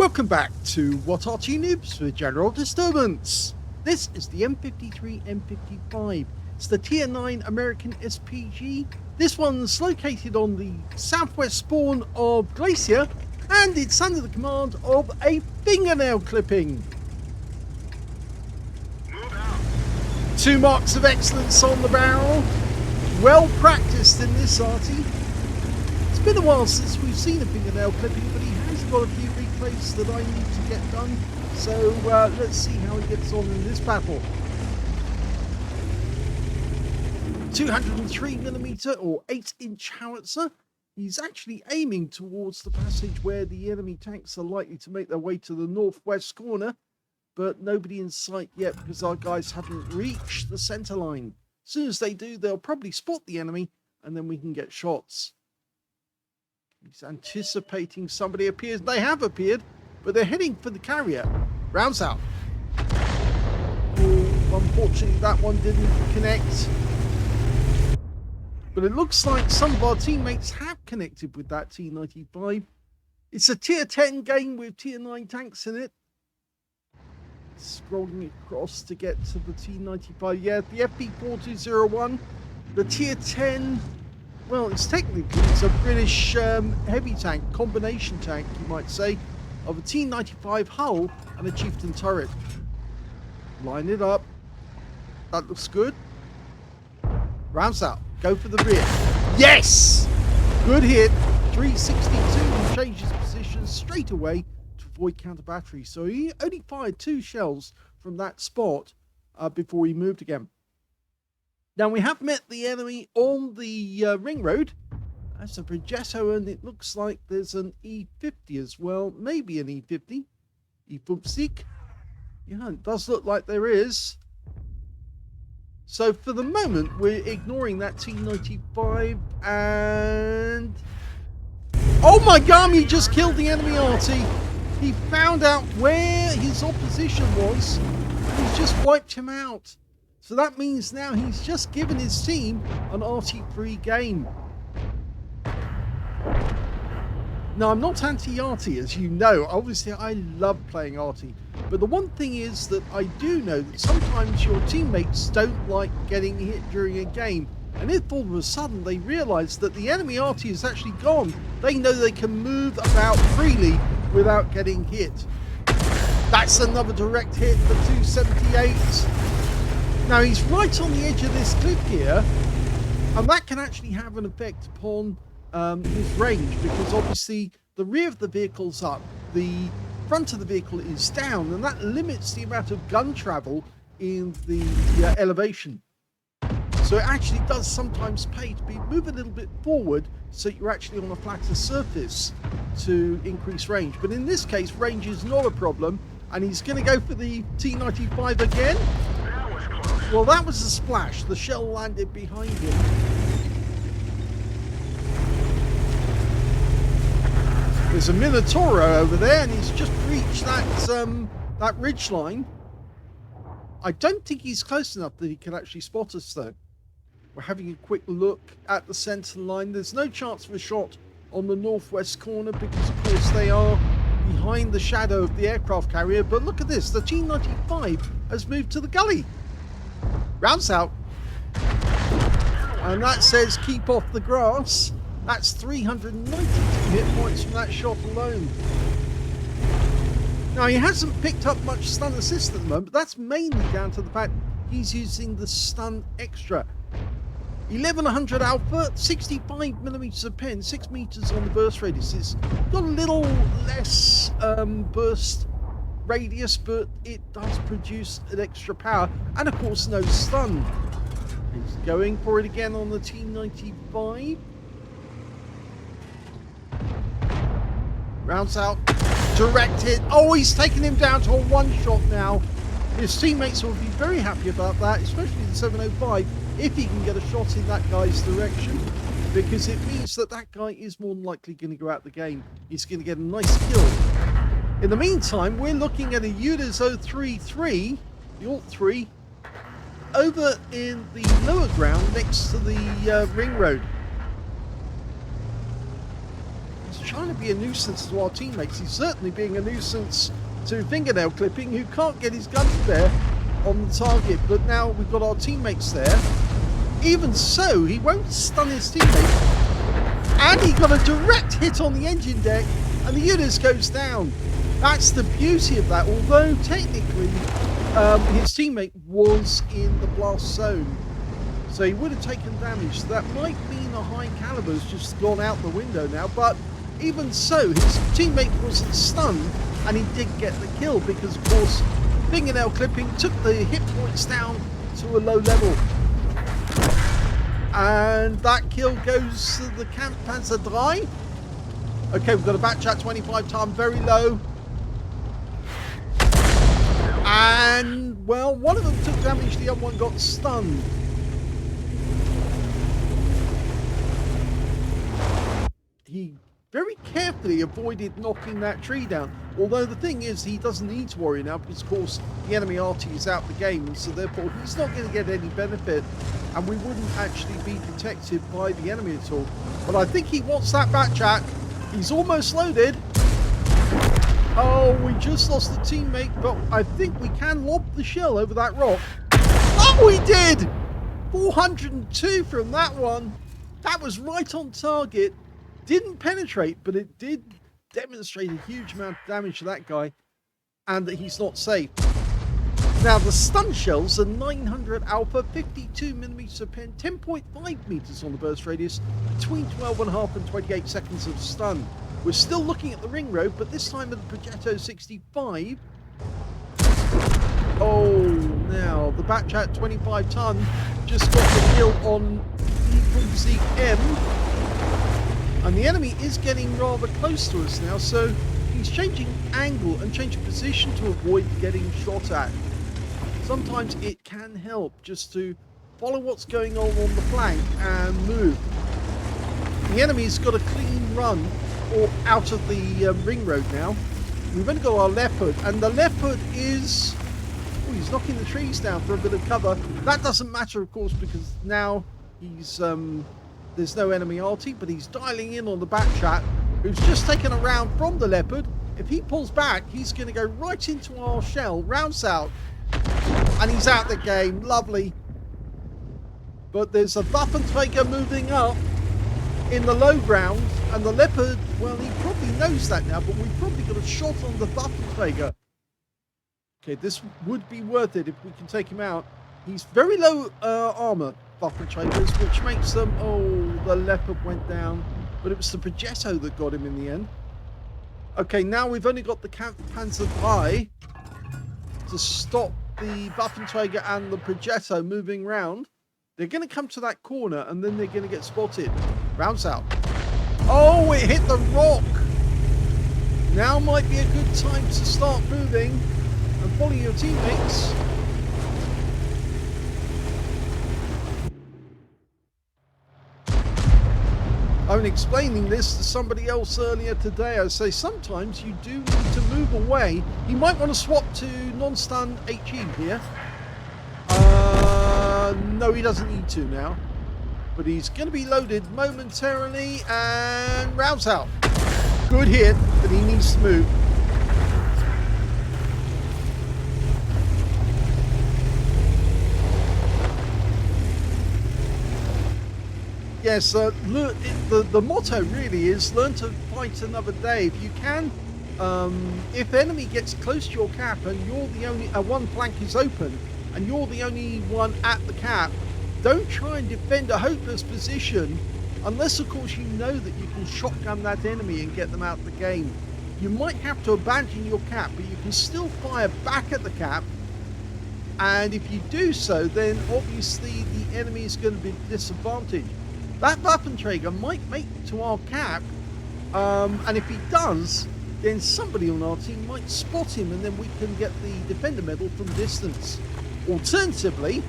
Welcome back to What Arty Noobs for General Disturbance. This is the M53 M55. It's the Tier 9 American SPG. This one's located on the southwest spawn of Glacier, and it's under the command of a fingernail clipping. Move out. 2 marks of excellence on the barrel. Well practiced in this, Arty. It's been a while since we've seen a fingernail clipping, but he has got a few replays that I need to get done. So let's see how he gets on in this battle. 203mm or 8-inch howitzer. He's actually aiming towards the passage where the enemy tanks are likely to make their way to the northwest corner, but nobody in sight yet because our guys haven't reached the center line. As soon as they do, they'll probably spot the enemy, and then we can get shots. He's anticipating somebody appears. They have appeared, but they're heading for the carrier. Rounds out. Oh, unfortunately, that one didn't connect. But it looks like some of our teammates have connected with that T95. It's a tier 10 game with tier 9 tanks in it. Scrolling across to get to the T95. Yeah, the FP4201, the tier 10. Well, it's a British heavy tank, combination tank, you might say, of a T95 hull and a Chieftain turret. Line it up. That looks good. Rounds out. Go for the rear. Yes! Good hit. 362 and changes position straight away to avoid counter battery. So he only fired 2 shells from that spot before he moved again. Now we have met the enemy on the ring road. That's a Progetto, and it looks like there's an E50 as well. Maybe an E50. E50. Yeah, it does look like there is. So for the moment, we're ignoring that T95 and... Oh my god, he just killed the enemy Arty. He found out where his opposition was, and he's just wiped him out. So that means now he's just given his team an Arty-free game. Now, I'm not anti-Arty, as you know. Obviously, I love playing Arty. But the one thing is that I do know that sometimes your teammates don't like getting hit during a game. And if all of a sudden they realise that the enemy Arty is actually gone, they know they can move about freely without getting hit. That's another direct hit for 278. Now, he's right on the edge of this cliff here, and that can actually have an effect upon his range, because obviously the rear of the vehicle's up, the front of the vehicle is down, and that limits the amount of gun travel in the elevation. So it actually does sometimes pay to move a little bit forward so you're actually on a flatter surface to increase range. But in this case, range is not a problem, and he's going to go for the T95 again. Well, that was a splash. The shell landed behind him. There's a Minotauro over there, and he's just reached that ridge line. I don't think he's close enough that he can actually spot us, though. We're having a quick look at the centre line. There's no chance of a shot on the northwest corner because, of course, they are behind the shadow of the aircraft carrier. But look at this. The T95 has moved to the gully. Rounds out. And that says keep off the grass. That's 392 hit points from that shot alone. Now, he hasn't picked up much stun assist at the moment, but that's mainly down to the fact he's using the stun extra. 1100 alpha, 65mm of pen, 6 meters on the burst radius. It's got a little less burst radius, but it does produce an extra power, and of course no stun. He's going for it again on the T95. Rounds out, direct hit. Oh, he's taken him down to a 1-shot now. His teammates will be very happy about that, especially the 705, if he can get a shot in that guy's direction, because it means that that guy is more than likely going to go out the game. He's going to get a nice kill. In the meantime, we're looking at a UDAS 033, the Alt 3, over in the lower ground next to the ring road. Let's trying to be a nuisance to our teammates. He's certainly being a nuisance to Fingernail Clipping, who can't get his guns there on the target. But now we've got our teammates there. Even so, he won't stun his teammate. And he got a direct hit on the engine deck, and the unit goes down. That's the beauty of that, although technically his teammate was in the blast zone. So he would have taken damage. So that might mean a high caliber's just gone out the window now. But even so, his teammate wasn't stunned, and he did get the kill because, of course, Fingernail Clipping took the hit points down to a low level. And that kill goes to the Kampfpanzer 3. Okay, we've got a batch at 25 ton, very low. And, well, one of them took damage, the other one got stunned. He very carefully avoided knocking that tree down. Although the thing is, he doesn't need to worry now because, of course, the enemy Arty is out the game. And so, therefore, he's not going to get any benefit. And we wouldn't actually be detected by the enemy at all. But I think he wants that back chat. He's almost loaded. Oh, we just lost the teammate. But I think we can lob the shell over that rock. Oh, we did! 402 from that one. That was right on target. Didn't penetrate, but it did demonstrate a huge amount of damage to that guy, and that he's not safe. Now, the stun shells are 900 alpha, 52mm per pen, 10.5 meters on the burst radius, between 12.5 and 28 seconds of stun. We're still looking at the ring road, but this time at the Progetto 65. Oh, now the batch at 25 ton just got the kill on the M. And the enemy is getting rather close to us now, so he's changing angle and changing position to avoid getting shot at. Sometimes it can help just to follow what's going on the flank and move. The enemy's got a clean run or out of the ring road now. We've only got our Leopard, and the Leopard is... Oh, he's knocking the trees down for a bit of cover. That doesn't matter, of course, because now he's... There's no enemy Arty, but he's dialing in on the back chat, who's just taken a round from the Leopard. If he pulls back, he's going to go right into our shell, rounds out, and he's out the game. Lovely. But there's a Waffenträger moving up in the low ground, and the Leopard, well, he probably knows that now, but we've probably got a shot on the Waffenträger. Okay, this would be worth it if we can take him out. He's very low armor, Waffenträgers, which makes them... Oh, the Leopard went down, but it was the Progetto that got him in the end. Okay, now we've only got the Kampfpanzer 3 to stop the Waffenträger and the Progetto moving round. They're going to come to that corner, and then they're going to get spotted. Rounds out. Oh, it hit the rock. Now might be a good time to start moving and follow your teammates. I've been explaining this to somebody else earlier today. I say sometimes you do need to move away. You might want to swap to non-stun HE here. No, he doesn't need to now. But he's going to be loaded momentarily, and rounds out. Good hit, but he needs to move. Yes, the motto really is learn to fight another day. If you can, if enemy gets close to your cap and you're the only, one flank is open and you're the only one at the cap, don't try and defend a hopeless position unless, of course, you know that you can shotgun that enemy and get them out of the game. You might have to abandon your cap, but you can still fire back at the cap. And if you do so, then obviously the enemy is going to be disadvantaged. That Waffenträger might make it to our cap, and if he does, then somebody on our team might spot him, and then we can get the Defender Medal from distance. Alternatively,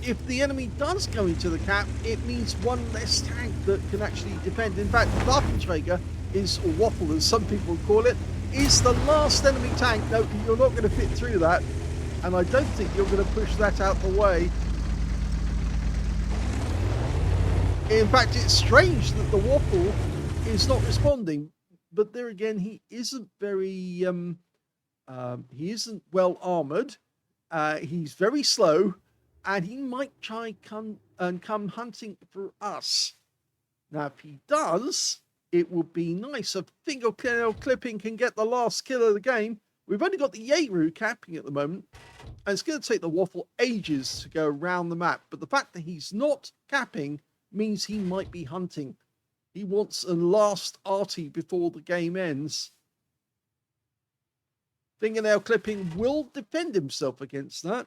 if the enemy does go into the cap, it means one less tank that can actually defend. In fact, the Waffenträger is, or Waffle as some people call it, is the last enemy tank. No, you're not going to fit through that, and I don't think you're going to push that out the way. In fact, it's strange that the Waffle is not responding. But there again, he isn't very he isn't well armored. He's very slow, and he might try come hunting for us. Now, if he does, it would be nice if fingernail clipping can get the last kill of the game. We've only got the Yaru capping at the moment, and it's going to take the Waffle ages to go around the map. But the fact that he's not capping means he might be hunting. He wants a last Arty before the game ends. Fingernail clipping will defend himself against that.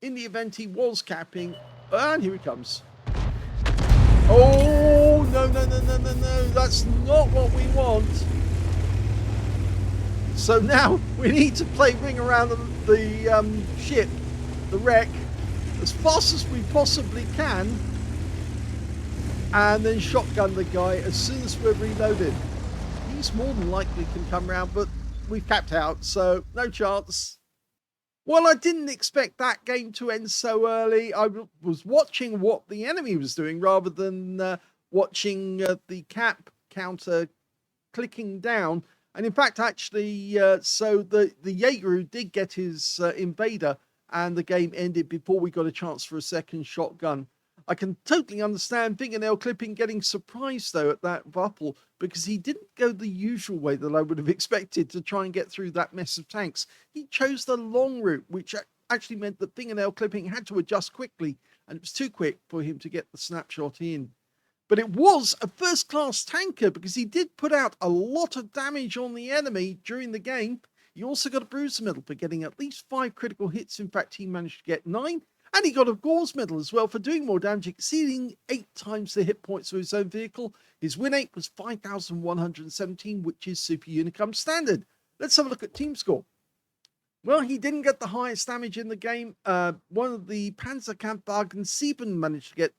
In the event he was capping, and here he comes. Oh, no, that's not what we want. So now we need to play ring around the ship, the wreck, as fast as we possibly can, and then shotgun the guy as soon as we're reloaded. He's more than likely can come around, but we've capped out, so no chance. Well, I didn't expect that game to end so early. I was watching what the enemy was doing rather than watching the cap counter clicking down. And in fact, actually, so the Jaeger did get his invader, and the game ended before we got a chance for a second shotgun. I can totally understand fingernail clipping getting surprised, though, at that Waffle, because he didn't go the usual way that I would have expected to try and get through that mess of tanks. He chose the long route, which actually meant that fingernail clipping had to adjust quickly, and it was too quick for him to get the snapshot in. But it was a first-class tanker, because he did put out a lot of damage on the enemy during the game. He also got a Bruiser medal for getting at least 5 critical hits. In fact, he managed to get 9. And he got a Gauze medal as well for doing more damage, exceeding 8 times the hit points of his own vehicle. His win rate was 5,117, which is Super Unicum standard. Let's have a look at team score. Well, he didn't get the highest damage in the game. One of the Panzerkampfwagen 7 managed to get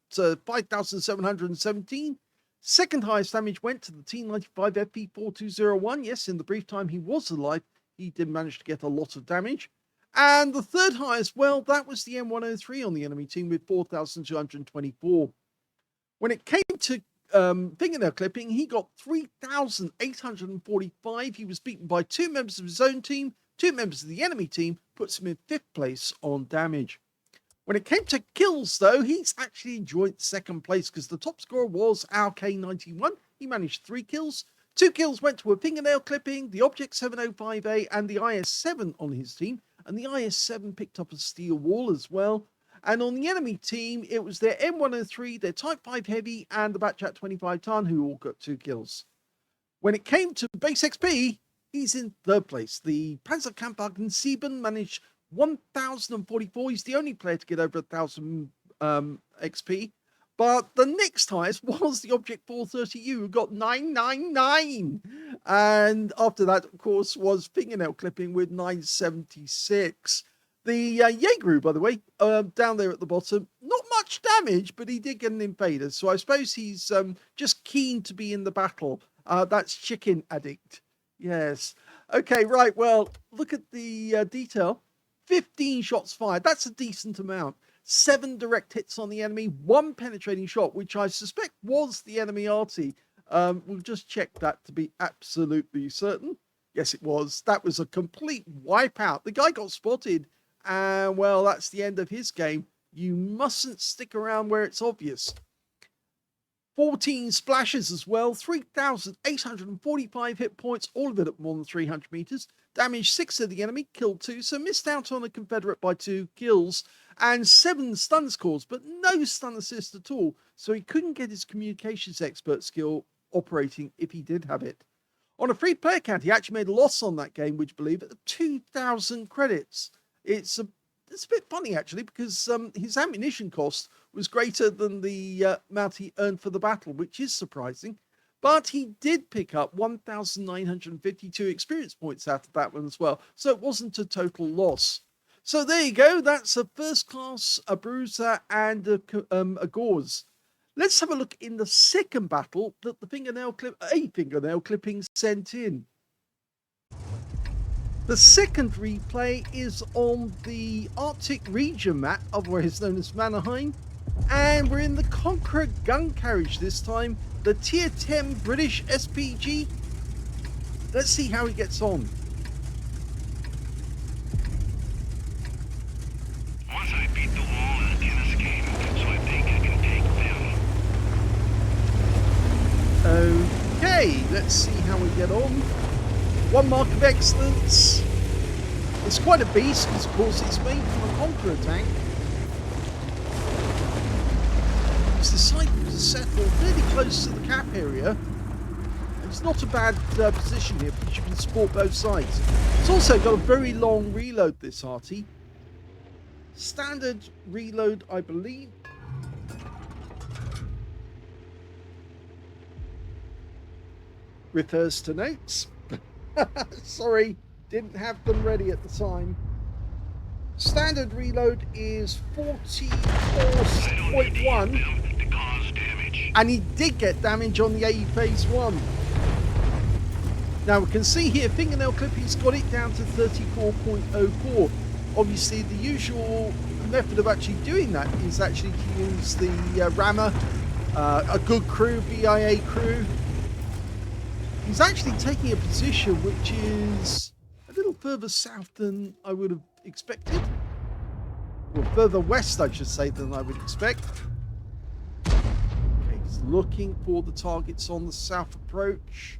5,717. Second highest damage went to the T95 FP4201. Yes, in the brief time he was alive, he did manage to get a lot of damage. And the third highest, well, that was the M103 on the enemy team with 4,224. When it came to fingernail clipping, he got 3,845. He was beaten by 2 members of his own team, 2 members of the enemy team, puts him in 5th place on damage. When it came to kills, though, he's actually enjoyed 2nd place because the top scorer was our K91. He managed 3 kills. 2 kills went to a fingernail clipping, the Object 705A, and the IS-7 on his team. And the IS-7 picked up a steel wall as well. And on the enemy team, it was their M103, their Type 5 Heavy, and the Batchat 25 Ton who all got 2 kills. When it came to base XP, he's in 3rd place. The Panzerkampfwagen 7 managed 1,044. He's the only player to get over 1,000 XP. But the next highest was the Object 430U, who got 999. And after that, of course, was fingernail clipping with 976. The Jaeger, by the way, down there at the bottom, not much damage, but he did get an invader. So I suppose he's just keen to be in the battle. That's Chicken Addict. Yes. Okay, right. Well, look at the detail. 15 shots fired. That's a decent amount. 7 direct hits on the enemy, 1 penetrating shot, which I suspect was the enemy Arty. We'll just check that to be absolutely certain. Yes, it was. That was a complete wipeout. The guy got spotted, and well, that's the end of his game. You mustn't stick around where it's obvious. 14 splashes as well, 3,845 hit points, all of it at more than 300 meters. Damaged 6 of the enemy, killed 2, so missed out on a Confederate by 2 kills. And 7 stun scores, but no stun assist at all. So he couldn't get his communications expert skill operating if he did have it. On a free player count, he actually made a loss on that game, would you believe, at 2,000 credits. It's a bit funny, actually, because his ammunition cost was greater than the amount he earned for the battle, which is surprising. But he did pick up 1,952 experience points out of that one as well. So it wasn't a total loss. So there you go. That's a first class, a Bruiser, and a Gauze. Let's have a look in the second battle that the fingernail clipping sent in. The second replay is on the Arctic region map, otherwise known as Mannerheim, and we're in the Conqueror Gun Carriage this time, the Tier 10 British SPG. Let's see how he gets on. Once I beat the wall, the tennis game, so I think I can take them. Okay, let's see how we get on. One mark of excellence. It's quite a beast because, of course, it's made from a Conqueror tank. It's decided to settle really close to the cap area. It's not a bad position here because you can support both sides. It's also got a very long reload, this Arty. Standard reload, I believe. Refers to notes. Sorry, didn't have them ready at the time. Standard reload is 44.1, and he did get damage on the AE phase 1. Now we can see here fingernail clipping's got it down to 34.04. Obviously the usual method of actually doing that is actually to use the rammer, a good crew, BIA crew. He's actually taking a position which is a little further south than I would have expected. Or further west, I should say, than I would expect. Okay, he's looking for the targets on the south approach.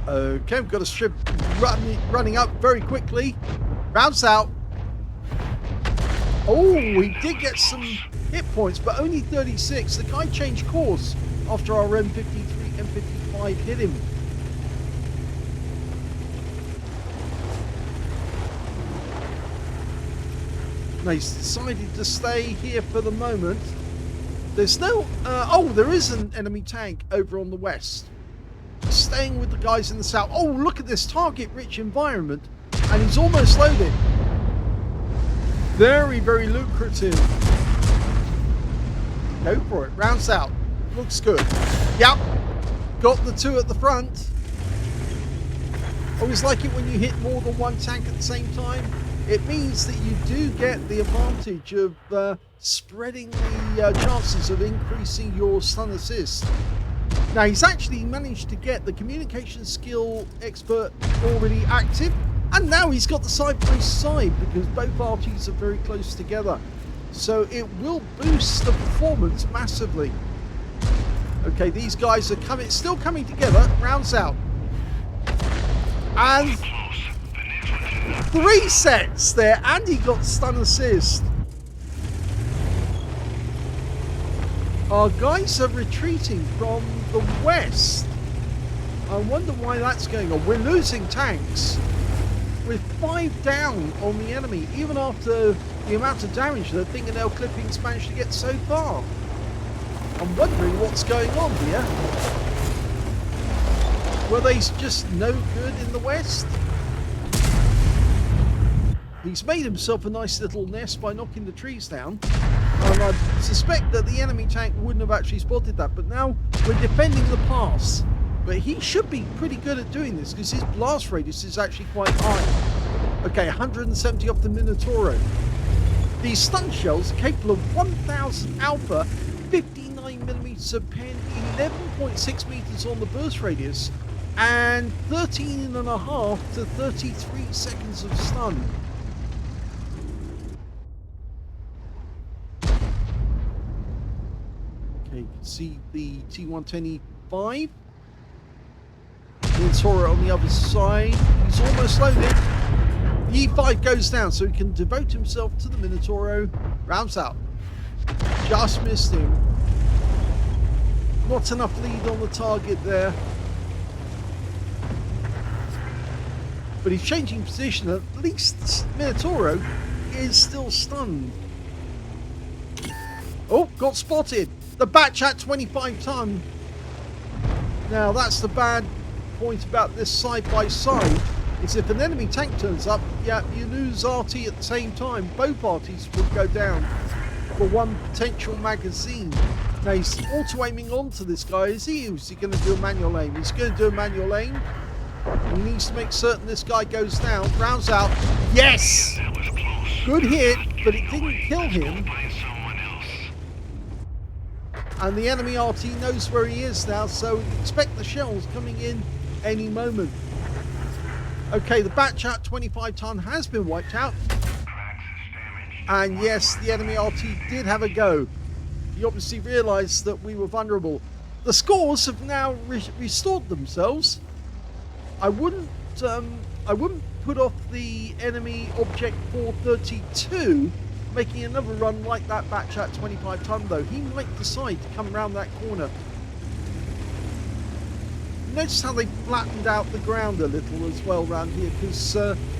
Okay, we've got a strip running up very quickly. Rounds out. Oh, we did get some hit points, but only 36. The guy changed course after our M53, M55 hit him. Now he's decided to stay here for the moment. There's no... oh, there is an enemy tank over on the west. Staying with the guys in the south. Oh, look at this target-rich environment. And he's almost loaded. Very, very lucrative. Go for it. Rounds out. Looks good. Yep. Got the two at the front. Always like it when you hit more than one tank at the same time. It means that you do get the advantage of spreading the chances of increasing your stun assist. Now, he's actually managed to get the communication skill expert already active. And now he's got the side by side because both Artys are very close together. So it will boost the performance massively. Okay, these guys are still coming together. Rounds out. And 3 sets there. And he got stun assist. Our guys are retreating from the west. I wonder why that's going on. We're losing tanks. With 5 down on the enemy, even after the amount of damage that fingernail clippings managed to get so far. I'm wondering what's going on here. Were they just no good in the west? He's made himself a nice little nest by knocking the trees down. And I suspect that the enemy tank wouldn't have actually spotted that, but now we're defending the pass. But he should be pretty good at doing this because his blast radius is actually quite high. Okay, 170 off the Minotauro. These stun shells are capable of 1000 alpha, 59mm of pen, 11.6 meters on the burst radius, and 13.5 to 33 seconds of stun. Okay, you can see the T110E5. Minotauro on the other side. He's almost loaded. The E5 goes down, so he can devote himself to the Minotauro. Rounds out. Just missed him. Not enough lead on the target there. But he's changing position. At least Minotauro is still stunned. Oh, got spotted. The batch at 25 ton. Now that's the bad point about this side by side is if an enemy tank turns up, yeah, you lose Arty at the same time. Both Artys would go down. for one potential magazine. Now he's auto-aiming onto this guy. Is he going to do a manual aim? He's going to do a manual aim. He needs to make certain this guy goes down. Rounds out. Yes! That was close. Good hit, but it didn't kill him. Find someone else. And the enemy Arty knows where he is now, so expect the shells coming in any moment. Okay, the Batchat 25 ton has been wiped out. Cracks is damaged. And yes, the enemy Arty did have a go. He obviously realised that we were vulnerable. The scores have now restored themselves. I wouldn't put off the enemy Object 432 making another run like that Batchat 25 ton though. He might decide to come around that corner. Notice how they flattened out the ground a little as well around here, because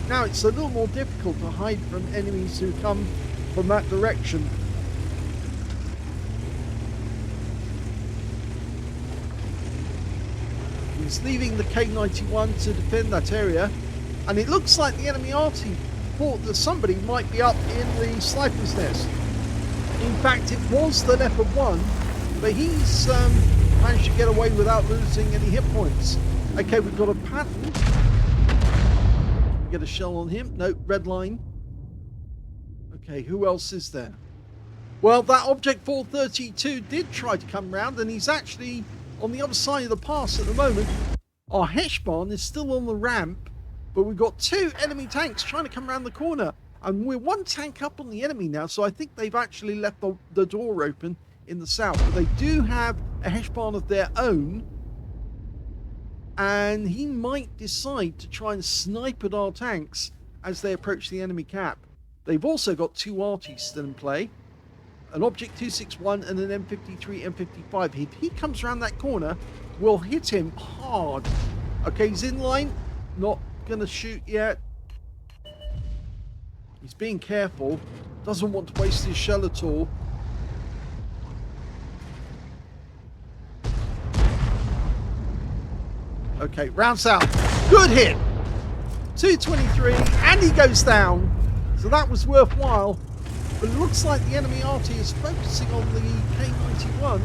now it's a little more difficult to hide from enemies who come from that direction. He's leaving the K91 to defend that area, and it looks like the enemy Arty thought that somebody might be up in the sniper's nest. In fact, it was the Leopard 1, but he's managed to get away without losing any hit points. Okay, we've got a pattern. Get a shell on him. No, red line. Okay, who else is there? Well, that Object 432 did try to come round, and he's actually on the other side of the pass at the moment. Our Heshbon is still on the ramp, but we've got two enemy tanks trying to come around the corner. And we're one tank up on the enemy now, so I think they've actually left the door open in the south. But they do have a Heshbon of their own, and he might decide to try and snipe at our tanks as they approach the enemy cap. They've also got two Artys still in play, an Object 261 and an M53, M55. If he comes around that corner, we'll hit him hard. Okay, he's in line, not gonna shoot yet. He's being careful, doesn't want to waste his shell at all. Okay, rounds out. Good hit. 223, and he goes down. So that was worthwhile. But it looks like the enemy Arty is focusing on the K91.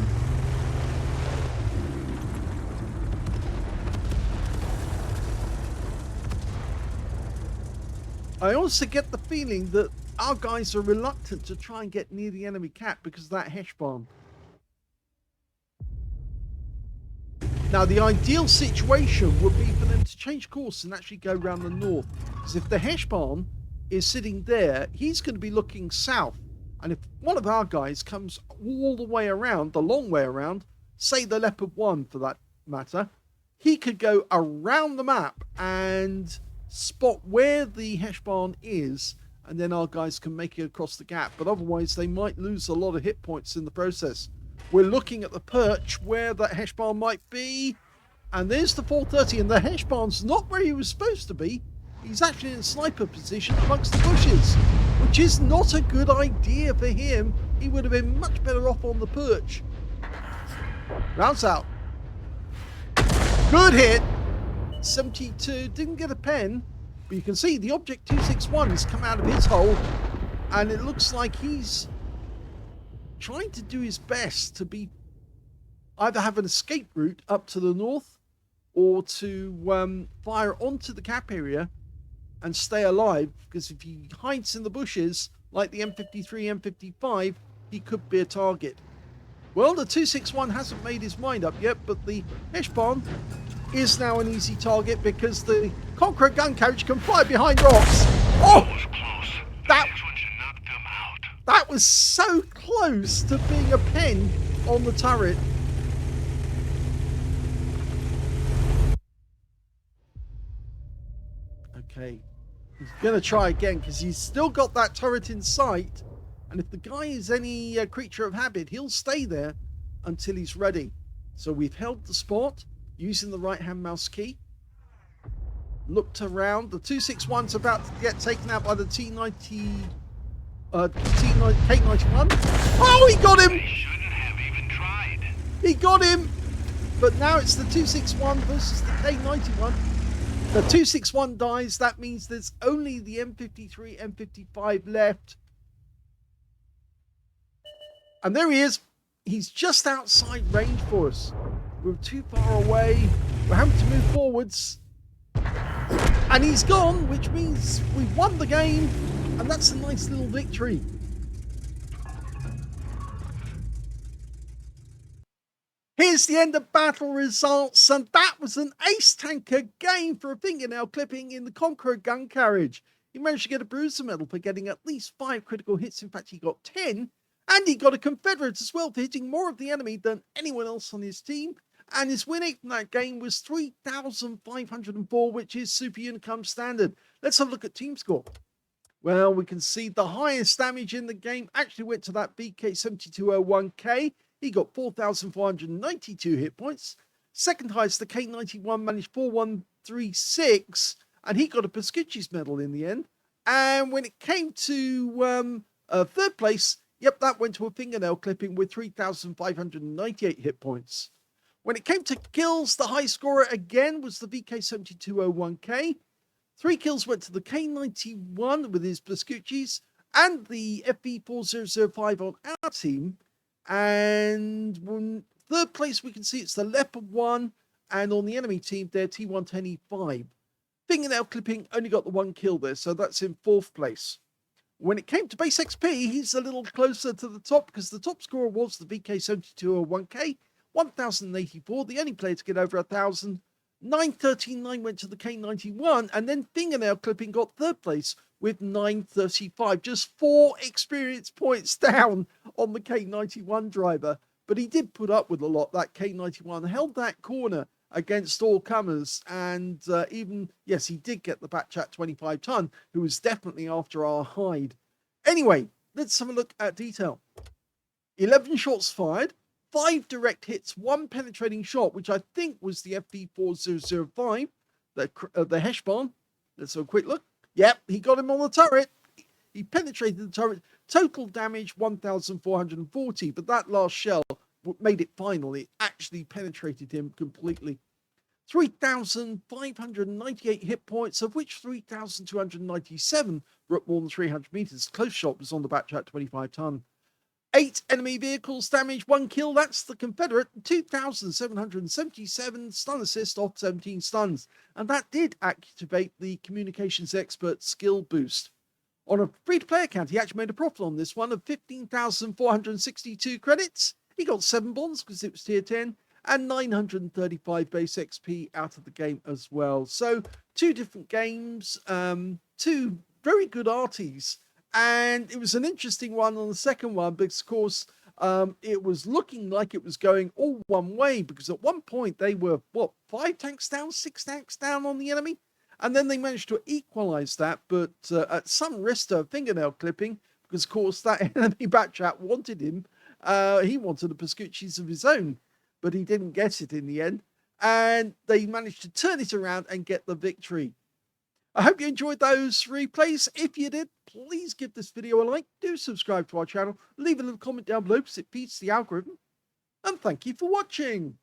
I also get the feeling that our guys are reluctant to try and get near the enemy cap because of that Heshbon. Now, the ideal situation would be for them to change course and actually go around the north. Because if the Heshbon is sitting there, he's going to be looking south. And if one of our guys comes all the way around, the long way around, say the Leopard 1 for that matter, he could go around the map and spot where the Heshbon is, and then our guys can make it across the gap. But otherwise, they might lose a lot of hit points in the process. We're looking at the perch where that Heshbon might be, and there's the 430, and the Heshbon's not where he was supposed to be. He's actually in sniper position amongst the bushes, which is not a good idea for him. He would have been much better off on the perch. Rounds out. Good hit. 72, didn't get a pen, but you can see the Object 261 has come out of his hole, and it looks like he's trying to do his best to be either have an escape route up to the north or to fire onto the cap area and stay alive, because if he hides in the bushes like the M53, M55, he could be a target. Well, the 261 hasn't made his mind up yet, but the Heshbon is now an easy target because the Conqueror Gun Carriage can fly behind rocks. Oh! That was so close to being a pen on the turret. Okay, he's going to try again because he's still got that turret in sight. And if the guy is any creature of habit, he'll stay there until he's ready. So we've held the spot using the right-hand mouse key. Looked around. The 261's about to get taken out by the K91. Oh, he got him! They shouldn't have even tried. He got him! But now it's the 261 versus the K91. The 261 dies. That means there's only the M53, M55 left. And there he is. He's just outside range for us. We're too far away. We're having to move forwards. And he's gone, which means we've won the game. And that's a nice little victory. Here's the end of battle results. And that was an ace tanker game for a fingernail clipping in the Conqueror Gun Carriage. He managed to get a bruiser medal for getting at least 5 critical hits. In fact, he got 10. And he got a Confederate as well for hitting more of the enemy than anyone else on his team. And his win rate from that game was 3,504, which is Super Unicum standard. Let's have a look at team score. Well, we can see the highest damage in the game actually went to that VK7201K. He got 4,492 hit points. Second highest, the K91 managed 4,136, and he got a Pascucci's medal in the end. And when it came to third place, yep, that went to a fingernail clipping with 3,598 hit points. When it came to kills, the high scorer again was the VK7201K. 3 kills went to the K91 with his Pascucci's and the FB4005 on our team. And in third place, we can see it's the Leopard 1, and on the enemy team, their T110E5. Fingernail clipping only got the 1 kill there, so that's in 4th place. When it came to base XP, he's a little closer to the top because the top scorer was the VK7201K, 1,084, the only player to get over 1,000. 939 went to the K91, and then fingernail clipping got third place with 935, just 4 experience points down on the K91 driver. But he did put up with a lot. That K91 held that corner against all comers, and even, yes, he did get the Batchat 25 ton, who was definitely after our hide. Anyway, let's have a look at detail. 11 shots fired, 5 direct hits, 1 penetrating shot, which I think was the FB4005, the Heshbon. Let's have a quick look. Yep, he got him on the turret. He penetrated the turret. Total damage 1,440, but that last shell made it final. It actually penetrated him completely. 3,598 hit points, of which 3,297 were at more than 300 meters. Close shot was on the Batchat 25 ton. 8 enemy vehicles damaged, 1 kill. That's the Confederate. 2,777 stun assist off 17 stuns. And that did activate the communications expert skill boost. On a free-to-play account, he actually made a profit on this one of 15,462 credits. He got 7 bonds because it was tier 10 and 935 base XP out of the game as well. So 2 different games, 2 very good arties. And it was an interesting one on the second one because, of course, it was looking like it was going all one way because at one point they were, 5 tanks down, 6 tanks down on the enemy? And then they managed to equalize that, but at some risk of fingernail clipping, because, of course, that enemy Batchat wanted him. He wanted a Pascucci's of his own, but he didn't get it in the end. And they managed to turn it around and get the victory. I hope you enjoyed those replays. If you did, please give this video a like. Do subscribe to our channel. Leave a little comment down below because it feeds the algorithm. And thank you for watching.